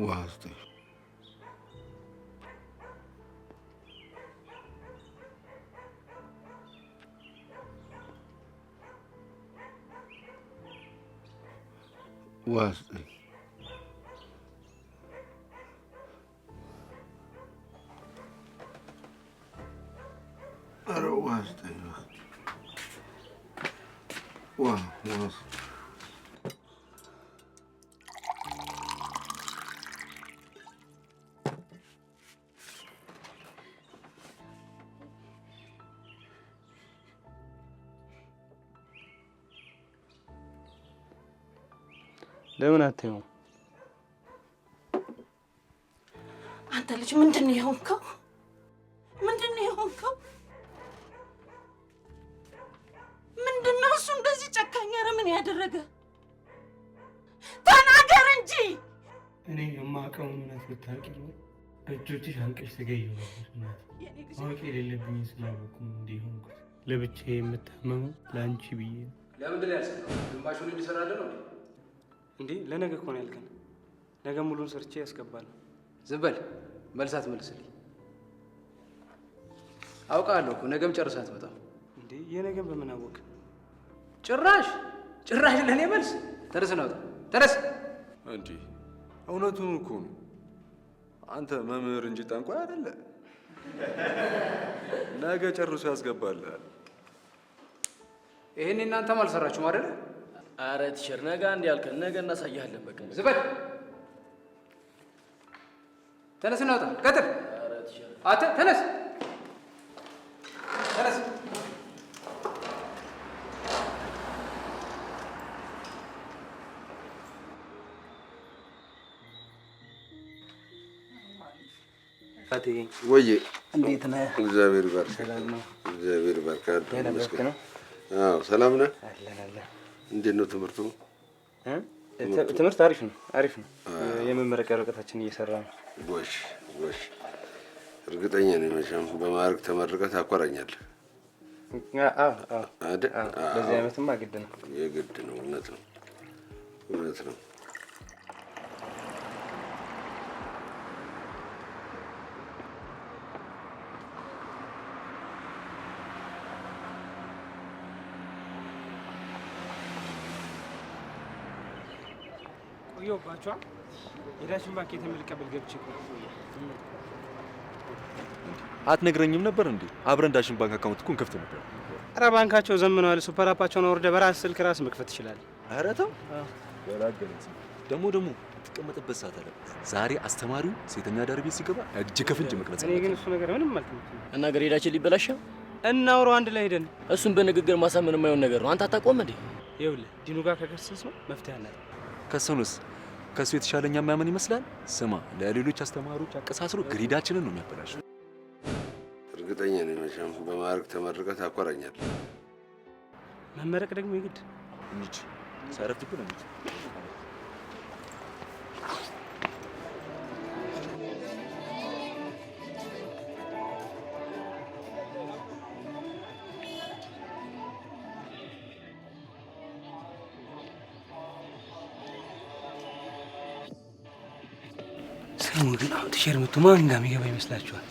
ዋስቲ ዋስቲ ኧረ ዋስቲ ዋስ ለምን አትይው? አንተ ልጅ ምንድን ነው የሆንከው? ምንድን ነው የሆንከው? ምንድን ነው እሱ እንደዚህ ጨካኝ? ኧረ ምን ያደረገ? ተናገር እንጂ። እኔ የማውቀውን እውነት ብታውቂ ነው በእጆችሽ አንቀሽ ትገይው ነበር። ማወቅ የሌለብኝ ስላወቅኩ እንዲህ ሆንኩት። ለብቻዬ የምታመመው ለአንቺ ብዬ ነው። ለምንድን ነው ያልሰራው? ግማሹን እንዲሰራልህ ነው እንዴ? ለነገ እኮ ነው ያልከን። ነገ ሙሉን ሰርቼ ያስገባለሁ። ዝም በል። መልሳት መልስልኝ። አውቃለሁ እኮ ነገም ጨርሰህ አትመጣም። እንዴ የነገም በምን አወቅ? ጭራሽ ለእኔ መልስ? ተነስ እናውጣ፣ ተነስ። እንዴ እውነቱን እኮ ነው። አንተ መምህር እንጂ ጠንቋይ አይደለ። ነገ ጨርሶ ያስገባልሃል። ይሄን እናንተም አልሰራችሁም አይደለ? ኧረ ቲቸር ነገ አንድ ያልከን ነገ እናሳያለን። በቃ ዝም በል። ተነስ እናውጣ። ቀጥል። አንተ ተነስ፣ ተነስ። ወዬ እንዴት ነህ? እግዚአብሔር ይባርክ። ሰላም ነው? እግዚአብሔር ይባርክ። ደህና ነው? አዎ ሰላም ነህ? አለን። እንዴት ነው ትምህርቱ? ትምህርት አሪፍ ነው። የመመረቂያ ወረቀታችን እየሰራ ነው። ጎሽ። እርግጠኛ ነኝ መቼም በማዕረግ ተመርቀህ ታኮራኛለህ አይደል? በዚህ ዓመትማ ግድ ነው። የግድ ነው። እውነት ነው። ቆየሁባችኋ። የዳሽን ባንክ የተመልቀበል ገብቼ አትነግረኝም ነበር እንዴ? አብረን ዳሽን ባንክ አካውንት እኮ እንከፍት ነበር። ኧረ ባንካቸው ዘምነዋል። ሱፐር አፓቸውን አውርደህ በራስህ ስልክ ራስህ መክፈት ትችላለህ። ኧረ ተው ደግሞ የተቀመጠበት ሰዓት አለ። ዛሬ አስተማሪው ሴተኛ አዳሪ ቤት ሲገባ እጅ ከፍንጅ መቅረጽ። እኔ ግን እሱ ነገር ምንም አልተመቸኝም። እና ገሬዳችን ሊበላሽ እናውራው አንድ ላይ ሄደን። እሱን በንግግር ማሳመን የማይሆን ነገር ነው። አንተ አታውቀውም እንዴ? ይኸውልህ ዲኑ ጋር ከከሰስነው መፍትሄ አለ። ከሰኑስ ከሱ የተሻለኛ የሚያምን ይመስላል። ስማ ለሌሎች አስተማሪዎች አቀሳስሮ ግሬዳችንን ነው የሚያበላሸው። እርግጠኛ ነኝ መቼም በማዕረግ ተመርቀህ ታኮራኛለህ። መመረቅ ደግሞ የግድ እንጂ ሳይረፍድ እኮ ነው እንጂ ስሙ ግን አሁን ቲሸር መቶ ማን ጋር የሚገባ ይመስላችኋል?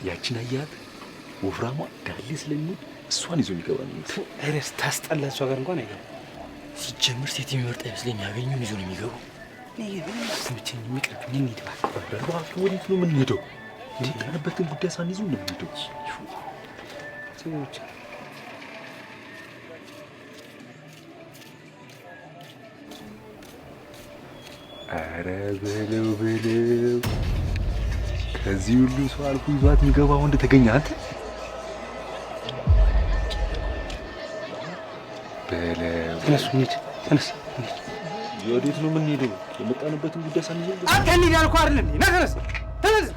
ያችን አያት ወፍራሟ ዳሌ ስለሚወድ እሷን ይዞ የሚገባ ነው። እረስ ታስጠላ። እሷ ጋር እንኳን አይገባ። ሲጀምር ሴት የሚመርጥ አይመስለኝ። ያገኙን ይዞ ነው የሚገባው። እኔ ግን አስተምቼኝ የሚቀርብኝ እንሂድ እባክህ። እባክህ ወዴት ነው የምንሄደው? እንዴ ያለበትን ጉዳይ ሳንይዙ ነው የምንሄደው። ሰዎች ኧረ በለው ከዚህ ሁሉ ሰው አልፎ ይዟት የሚገባ ወንድ ተገኘ። አንተ በለው ተነሱ እንሂድ። ተነስ። ወዴት ነው የምንሄደው? የመጣንበትን ጉዳይ ሳንይዝ አንተ እንሂድ ያልኩህ አይደል እንዴ? ና ተነስ። ተነስ።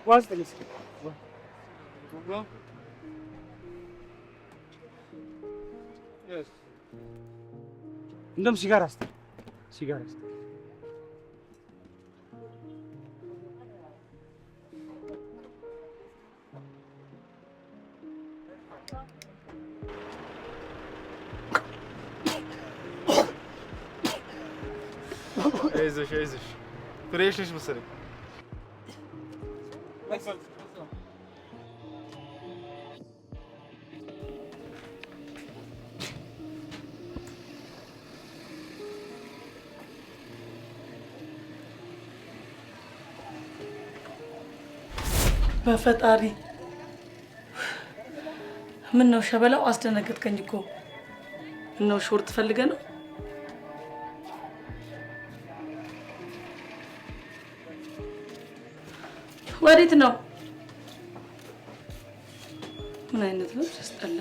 ዋስ ተነስክ Yes. እንደም ሲጋራ አስተ ሲጋራ አስተ አይዞሽ ፍሬሽ ነሽ መሰለኝ። በፈጣሪ ምን ነው ሸበላው? አስደነገጥከኝ እኮ። ነው ሾርት ፈልገህ ነው? ወዴት ነው? ምን አይነት ነው? ያስጠላ።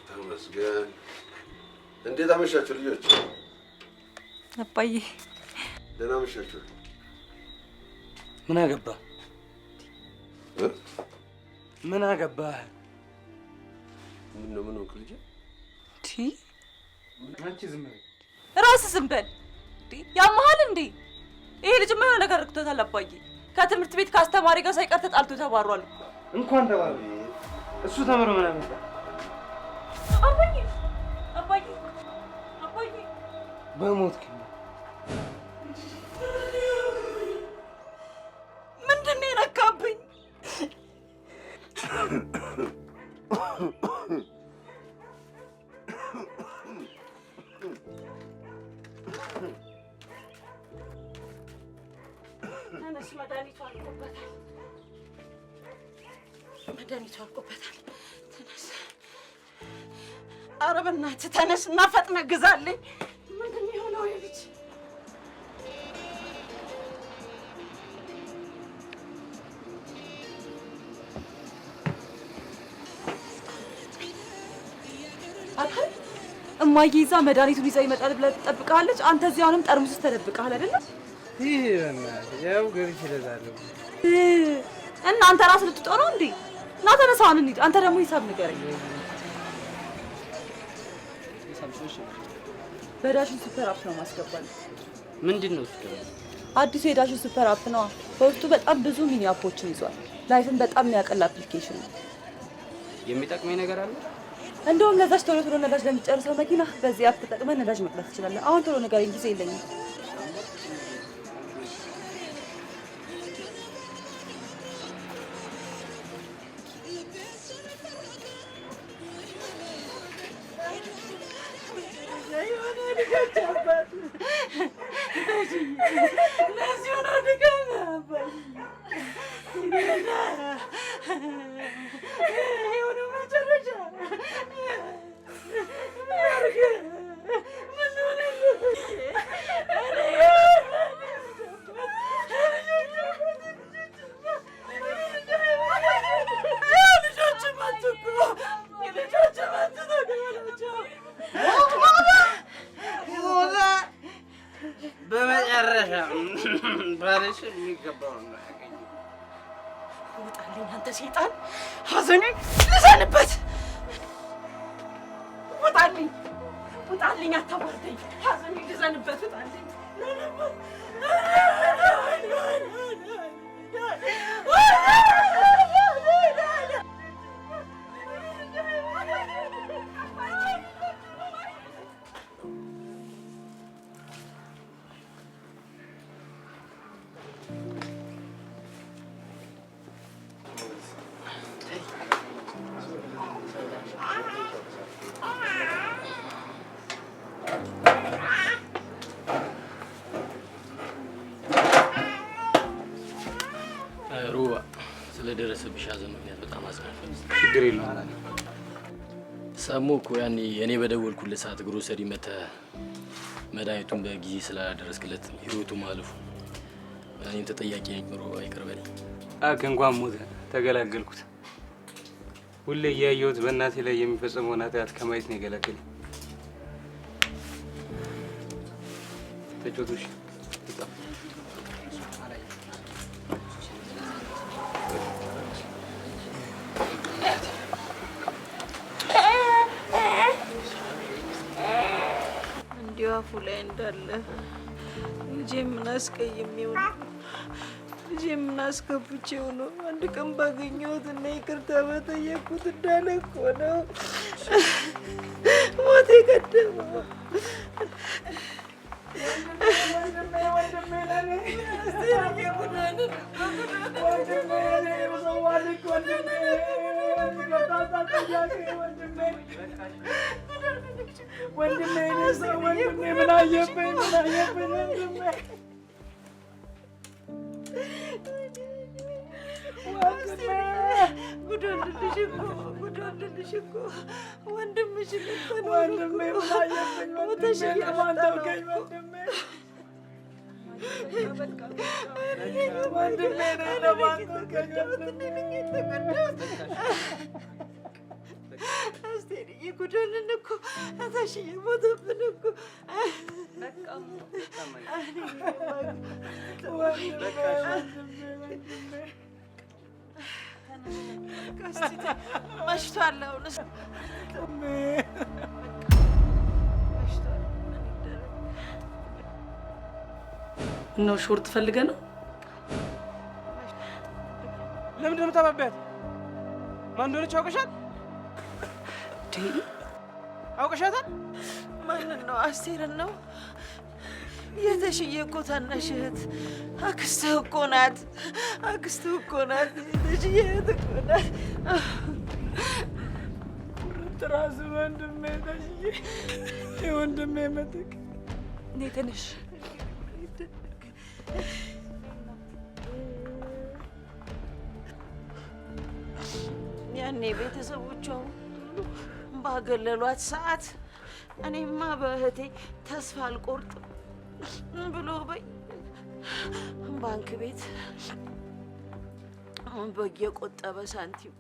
ተመስገን። እንዴት አመሻችሁ ልጆች? አባዬ ደህና አመሻችሁ። ምን አገባህ? ምን አገባህ? ምን ሆንክ ልጄ? አንቺ ዝም በይ። ራስህ ዝም በል። ያመሃል እንዴ? ይሄ ልጅ ምን ነገር አድርጎታል አባዬ? ከትምህርት ቤት ከአስተማሪ ጋር ሳይቀር ተጣልቶ ተባሯል እኮ። እንኳን ተባለ። እሱ ተምሮ ምን አመጣ? አባዬ አባዬ አባዬ በሞት ምንድን ነው የነካብኝ? ተነስ፣ መድኃኒቱ አልቆበታል። መድኃኒቱ አልቆበታል። ተነስ። ኧረ በእናትህ ተነስ እና ፈጥነህ ግዛልኝ። ምንድን ነው የሆነው የልጅ? እማዬ ይዛ መድኃኒቱን ይዛ ይመጣል ብለህ ትጠብቃለች። አንተ እዚህ አሁንም ጠርሙስ ውስጥ ተደብቀሃል አይደለ? ይሄ በእናትህ ያው ገብቼ እለዛለሁ። እና አንተ ራስህ ልትጦ ነው እንዴ? ና ተነሳ፣ አሁን እንሂድ። አንተ ደግሞ ሂሳብ ንገረኝ። በዳሽን ሱፐር አፕ ነው ማስገባል። ምንድን ነው እሱ? አዲሱ የዳሽን ሱፐር አፕ ነው። በውስጡ በጣም ብዙ ሚኒ አፖችን ይዟል። ላይፍን በጣም የሚያቀል አፕሊኬሽን ነው። የሚጠቅመኝ ነገር አለ? እንደውም ለዛች ቶሎ ቶሎ ነዳጅ ለሚጨርሰው መኪና በዚህ አፕ ተጠቅመህ ነዳጅ መቅዳት ትችላለህ። አሁን ቶሎ ንገረኝ፣ ጊዜ የለኝም። በመጨረሻ ባለሽ የሚገባው ነው ያገኘው። ውጣልኝ አንተ ሰይጣን! ሐዘኔን ልዘንበት! ውጣልኝ! ውጣልኝ! አታዋርደኝ! ሐዘኔን ልዘንበት! ውጣልኝ! ሩባ ስለደረሰብሽ ሐዘን ምክንያት በጣም አዝናለሁ። ችግር የለውም። ሰሙ እኮ ያኔ እኔ በደወልኩለት ሰዓት ግሮሰሪ መተህ መድኃኒቱን በጊዜ ስላላደረስክለት ህይወቱ ማለፉ እኔን ተጠያቂ ነኝ ብሎ አይቀርበኝ። እንኳን ሞተ ተገላገልኩት። ሁሌ እያየሁት በእናቴ ላይ የሚፈጸመውን ኃጢአት ከማየት ነው የገላገለኝ። ተጫወቱ። እሺ እንዲሁ አፉ ላይ እንዳለ ልጄ ምን አስቀይሜው ነው? ልጄ ምን አስከፍቼው ነው? አንድ ቀን ባገኘሁት እና ይቅርታ በጠየቅኩት እንዳለ እኮ ነው ሞት የቀደመው። ነው ሾርት ፈልገህ ነው? ለምን እንደምታባቢያት ማን እንደሆነች አውቀሻል? አውቀሻታል? ማንን ነው? አስቴርን ነው? የተሽዬ እኮ ታናሽ እህት አክስትህ እኮ ናት። አክስትህ እኮ ናት። የተሽዬ እህት እኮ ናት። ትራስ ወንድሜ ተሽዬ የወንድሜ ምትክ እኔ ትንሽ ያኔ ቤተሰቦቿ ባገለሏት ሰዓት እኔማ በእህቴ ተስፋ አልቆርጥም ብሎ ባንክ ቤት በየቆጠበ ሳንቲም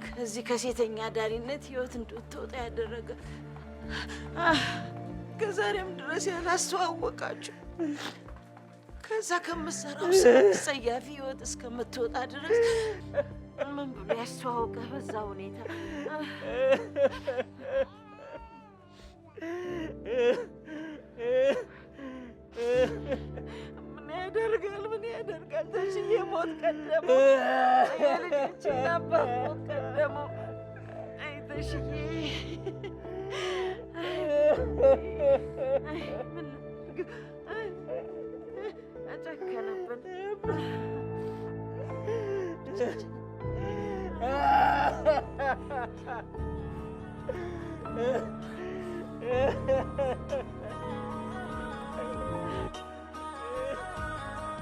ከዚህ ከሴተኛ አዳሪነት ህይወት እንድትወጣ ያደረገ ከዛሬም ድረስ ያላስተዋወቃችሁ ከዛ ከምትሰራው ሰያፊ ህይወት እስከምትወጣ ድረስ ምን ብሎ ያስተዋወቀህ በዛ ሁኔታ? ምን ያደርጋል ተሽዬ ሞት ቀደመው። የልጆቼን አባት ሞት ቀደመው። አይ ተሽዬ ምን አጨከነብን።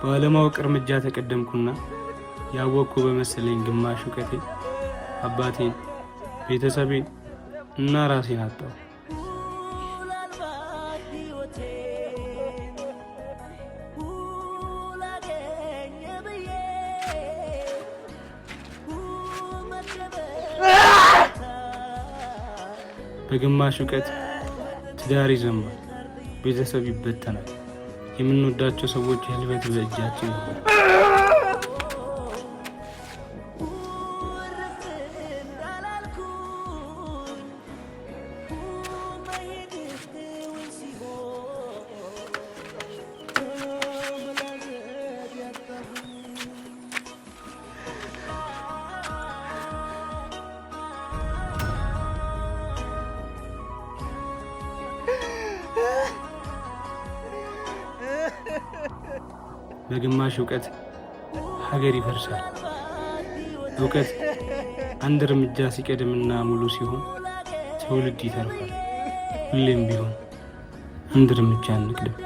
ባለማወቅ እርምጃ ተቀደምኩና ያወቅኩ በመሰለኝ ግማሽ እውቀቴ አባቴን፣ ቤተሰቤን እና ራሴን አጣሁ። በግማሽ እውቀት ትዳር ይዘንባል፣ ቤተሰብ ይበተናል። የምንወዳቸው ሰዎች ህልፈት በእጃችን ነው። በግማሽ እውቀት ሀገር ይፈርሳል። እውቀት አንድ እርምጃ ሲቀድምና ሙሉ ሲሆን ትውልድ ይተርፋል። ሁሌም ቢሆን አንድ እርምጃ እንቅደም።